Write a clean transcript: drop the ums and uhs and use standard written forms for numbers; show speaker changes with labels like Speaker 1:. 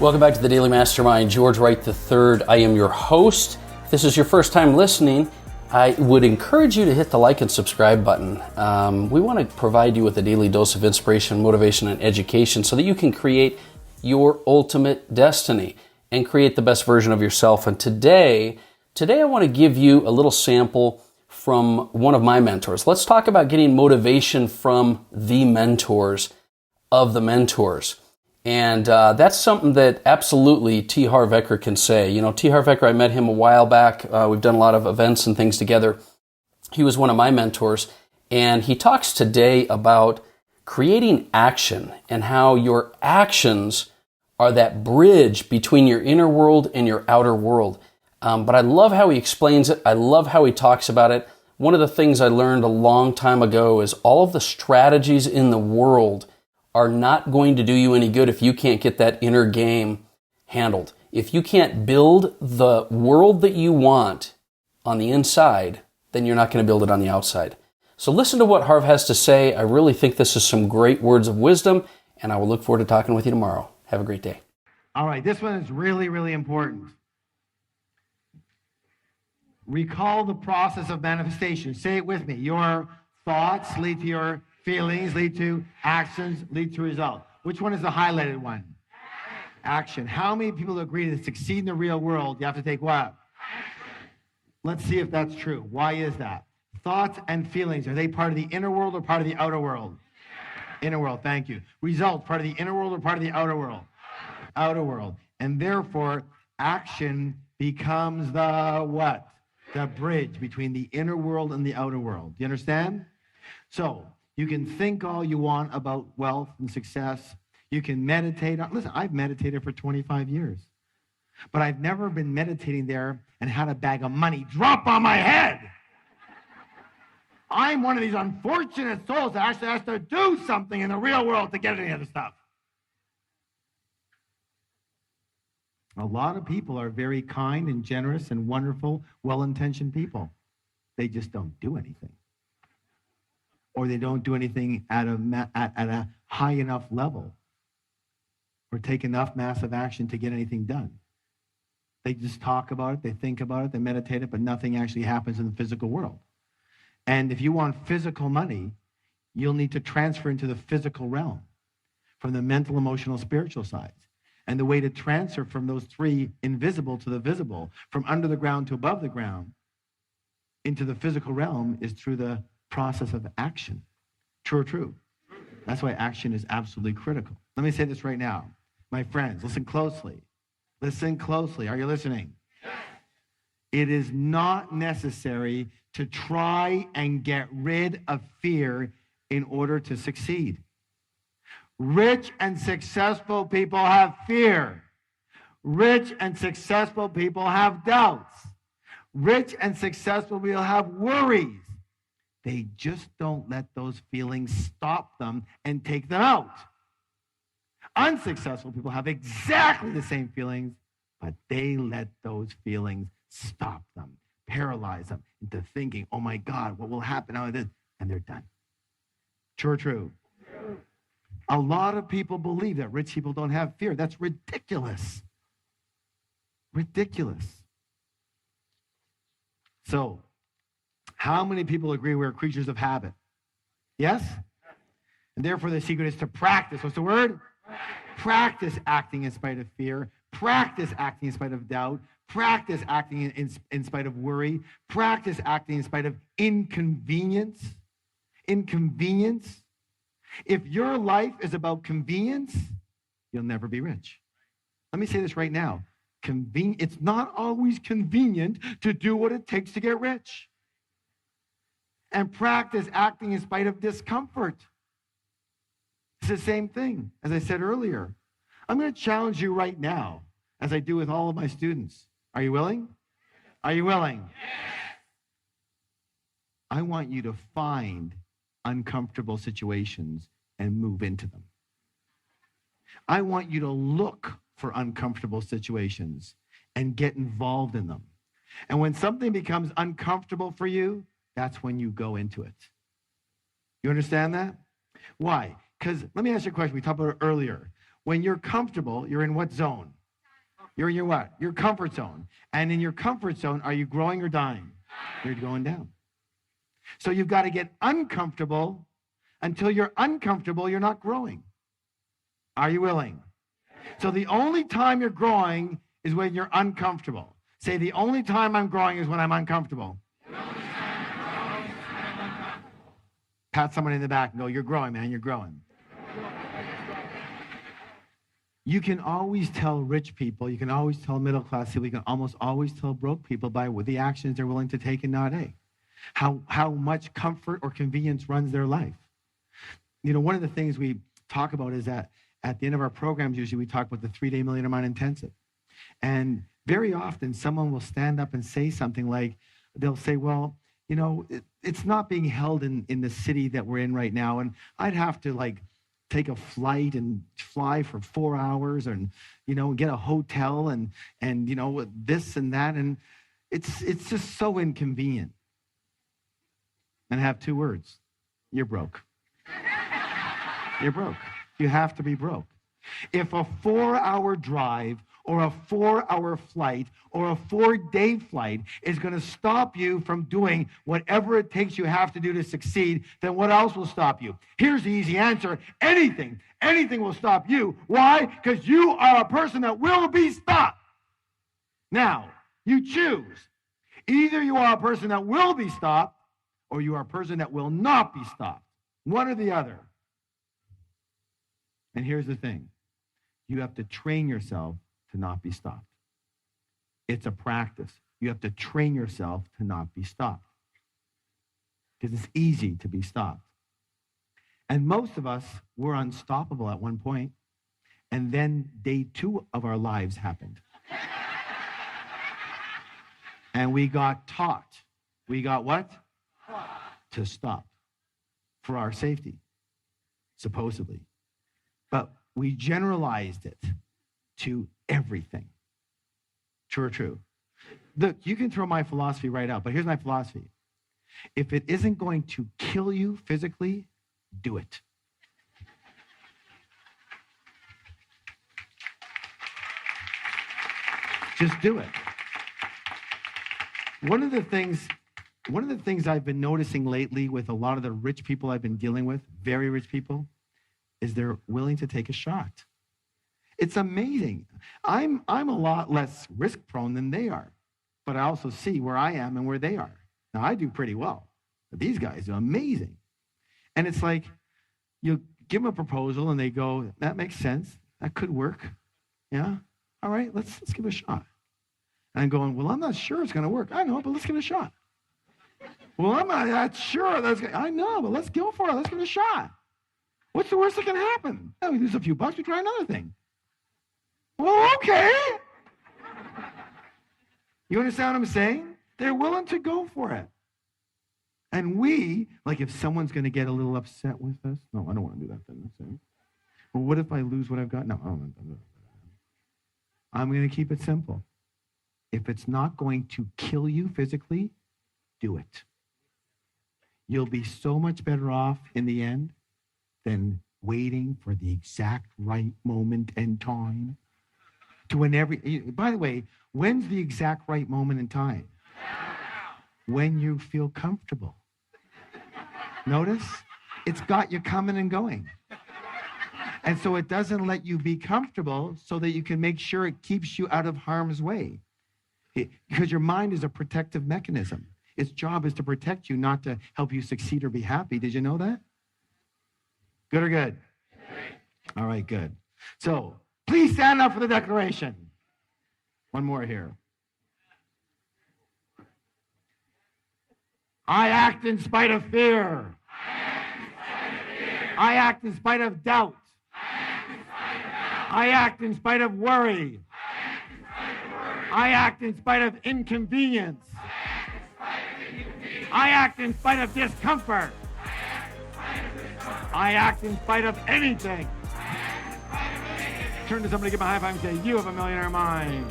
Speaker 1: Welcome back to the Daily Mastermind. George Wright III. I am your host. If this is your first time listening, I would encourage you to hit the like and subscribe button. We want to provide you with a daily dose of inspiration, motivation, and education so that you can create your ultimate destiny and create the best version of yourself. And today I want to give you a little sample from one of my mentors. Let's talk about getting motivation from the mentors of the mentors. And that's something that absolutely T Harv Eker can say. You know, T Harv Eker, I met him a while back. We've done a lot of events and things together. He was one of my mentors. And he talks today about creating action and how your actions are that bridge between your inner world and your outer world. But I love how he explains it. I love how he talks about it. One of the things I learned a long time ago is all of the strategies in the world are not going to do you any good if you can't get that inner game handled. If you can't build the world that you want on the inside, then you're not going to build it on the outside. So listen to what Harv has to say. I really think this is some great words of wisdom, and I will look forward to talking with you tomorrow. Have a great day.
Speaker 2: All right, this one is really, really important. Recall the process of manifestation. Say it with me. Your thoughts lead to your feelings, lead to actions, lead to results. Which one is the highlighted one? Action. How many people agree to succeed in the real world, you have to take what? Let's see if that's true. Why is that? Thoughts and feelings, are they part of the inner world or part of the outer world? Inner world, thank you. Results, part of the inner world or part of the outer world? Outer world. And therefore, action becomes the what? The bridge between the inner world and the outer world. Do you understand? So, you can think all you want about wealth and success. You can meditate. Listen, I've meditated for 25 years. But I've never been meditating there and had a bag of money drop on my head. I'm one of these unfortunate souls that actually has to do something in the real world to get any of the stuff. A lot of people are very kind and generous and wonderful, well-intentioned people. They just don't do anything. Or they don't do anything at a high enough level or take enough massive action to get anything done. They just talk about it, they think about it, they meditate it, but nothing actually happens in the physical world. And if you want physical money, you'll need to transfer into the physical realm from the mental, emotional, spiritual sides. And the way to transfer from those three invisible to the visible, from under the ground to above the ground, into the physical realm is through the process of action. True or true? That's why action is absolutely critical. Let me say this right now. My friends, listen closely. Listen closely. Are you listening? Yes. It is not necessary to try and get rid of fear in order to succeed. Rich and successful people have fear. Rich and successful people have doubts. Rich and successful people have worries. They just don't let those feelings stop them and take them out. Unsuccessful people have exactly the same feelings, but they let those feelings stop them, paralyze them into thinking, oh my God, what will happen now? And they're done. True or true? True. A lot of people believe that rich people don't have fear. That's ridiculous. Ridiculous. So, how many people agree we're creatures of habit? Yes? And therefore the secret is to practice. What's the word? Practice acting in spite of fear. Practice acting in spite of doubt. Practice acting in spite of worry. Practice acting in spite of inconvenience. Inconvenience. If your life is about convenience, you'll never be rich. Let me say this right now. It's not always convenient to do what it takes to get rich. And practice acting in spite of discomfort. It's the same thing, as I said earlier. I'm going to challenge you right now, as I do with all of my students. Are you willing? Are you willing? Yes. I want you to find uncomfortable situations and move into them. I want you to look for uncomfortable situations and get involved in them. And when something becomes uncomfortable for you, that's when you go into it. You understand that? Why? Because let me ask you a question. We talked about it earlier. When you're comfortable, you're in what zone? You're in your what? Your comfort zone. And in your comfort zone, are you growing or dying? You're going down. So you've got to get uncomfortable. Until you're uncomfortable, you're not growing. Are you willing? So the only time you're growing is when you're uncomfortable. Say, the only time I'm growing is when I'm uncomfortable. Pat someone in the back and go, you're growing, man, you're growing. You can always tell rich people, you can always tell middle class people, you can almost always tell broke people by the actions they're willing to take and not take. How much comfort or convenience runs their life. You know, one of the things we talk about is that at the end of our programs, usually we talk about the 3-day Millionaire Mind Intensive. And very often someone will stand up and say something like, they'll say, well, you know, it's not being held in the city that we're in right now. And I'd have to like take a flight and fly for 4 hours and, you know, get a hotel and you know, this and that. And it's just so inconvenient. And I have 2 words. You're broke. You're broke. You have to be broke. If a 4-hour drive or a 4-hour flight or a 4-day flight is going to stop you from doing whatever it takes you have to do to succeed, then what else will stop you? Here's the easy answer. Anything. Anything will stop you. Why? Because you are a person that will be stopped. Now, you choose. Either you are a person that will be stopped or you are a person that will not be stopped. One or the other. And here's the thing. You have to train yourself to not be stopped. It's a practice. You have to train yourself to not be stopped. Because it's easy to be stopped. And most of us were unstoppable at one point, and then day 2 of our lives happened. And we got taught. We got what? To stop. For our safety. Supposedly. But we generalized it to everything. True or true? Look, you can throw my philosophy right out, but here's my philosophy. If it isn't going to kill you physically, do it. Just do it. One of the things I've been noticing lately with a lot of the rich people I've been dealing with, very rich people, is they're willing to take a shot. It's amazing. I'm a lot less risk prone than they are, but I also see where I am and where they are. Now I do pretty well, but these guys are amazing. And it's like, you give them a proposal and they go, that makes sense. That could work. Yeah. All right, let's give it a shot. And I'm going, well, I'm not sure it's going to work. I know, but let's give it a shot. Well, I'm not that sure. I know, but let's go for it. Let's give it a shot. What's the worst that can happen? Oh, we lose a few bucks, we try another thing. Well, okay. You understand what I'm saying? They're willing to go for it. And we, like if someone's going to get a little upset with us, no, I don't want to do that then. Well, what if I lose what I've got? No, I'm going to keep it simple. If it's not going to kill you physically, do it. You'll be so much better off in the end than waiting for the exact right moment and time to by the way, when's the exact right moment and time? When you feel comfortable. Notice? It's got you coming and going. And so it doesn't let you be comfortable so that you can make sure it keeps you out of harm's way. Because your mind is a protective mechanism. Its job is to protect you, not to help you succeed or be happy. Did you know that? Good or good? All right, good. So, please stand up for the declaration. One more here. I act in spite of fear. I act in spite of doubt. I act in spite of worry. I act in spite of inconvenience. I act in spite of discomfort. I act in spite of anything. Turn to somebody, give them a high five and say, you have a millionaire mind.